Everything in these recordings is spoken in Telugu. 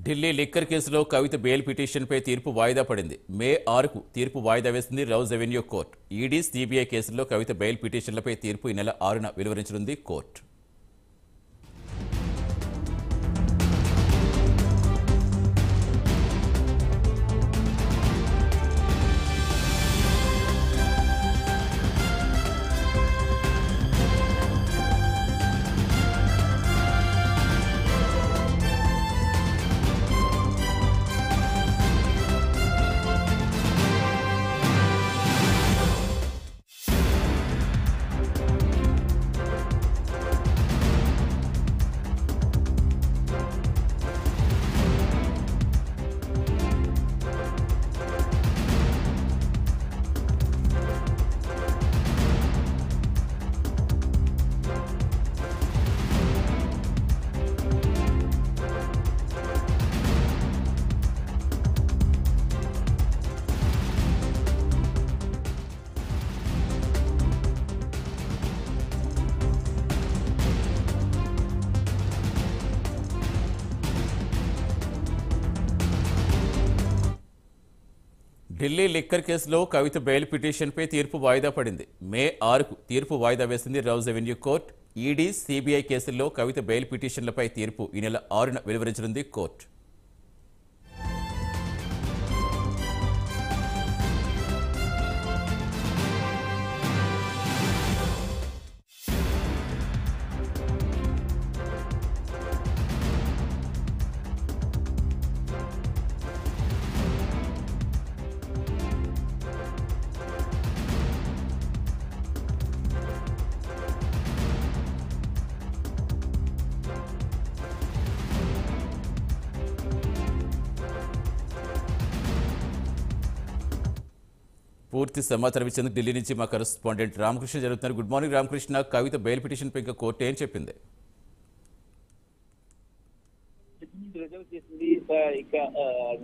ఢిల్లీ లిక్కర్ కేసులో కవిత బెయిల్ పిటిషన్పై తీర్పు వాయిదా పడింది. మే 6కు తీర్పు వాయిదా వేసింది Rouse Avenue court. ED, CBI కేసుల్లో కవిత బెయిల్ పిటిషన్లపై తీర్పు ఈ నెల 6న వెలువరించనుంది కోర్టు. ఢిల్లీ లిక్కర్ కేసులో కవిత బెయిల్ పిటిషన్పై తీర్పు వాయిదా పడింది. మే 6కు తీర్పు వాయిదా వేసింది Rouse Avenue court. ED, CBI కేసుల్లో కవిత బెయిల్ పిటిషన్లపై తీర్పు ఈ నెల 6న వెలువరించనుంది కోర్టు. పూర్తి సమాచారం ఇచ్చేందుకు ఢిల్లీ నుంచి మా కరెస్పాండెంట్ రామకృష్ణ జరుగుతున్నారు. Good morning Ramakrishna. Kavitha bail పిటిషన్పై ఇంకా కోర్టు ఏం చెప్పింది? రిజర్వ్ చేసింది ఇక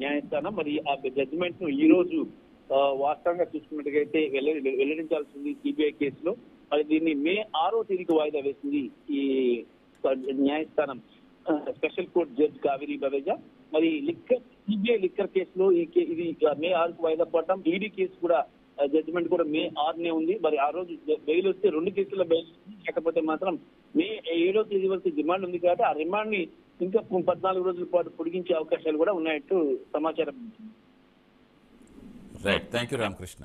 న్యాయస్థానం. మరి ఆ జడ్జిమెంట్ ను ఈ రోజు వాస్తవంగా చూసుకున్నట్టుగైతే వెల్లడించాల్సింది సిబిఐ కేసులో. మరి దీన్ని మే 6వ తేదీకి వాయిదా వేసింది ఈ న్యాయస్థానం special court judge Kaveri Baweja. మరి సిబిఐ లిక్కర్ కేసులో ఇది మే 6కు వాయిదా పడటం, ఈడీ కేసు కూడా జడ్జిమెంట్ కూడా మే 6నే ఉంది. మరి ఆ రోజు బెయిల్ వస్తే 2 కేసుల బెయిల్, లేకపోతే మాత్రం మే 7వ తేదీ వరకు డిమాండ్ ఉంది కాబట్టి ఆ రిమాండ్ ని ఇంకా 14 రోజుల పాటు పొడిగించే అవకాశాలు కూడా ఉన్నట్టు సమాచారం. Right, thank you Ramakrishna.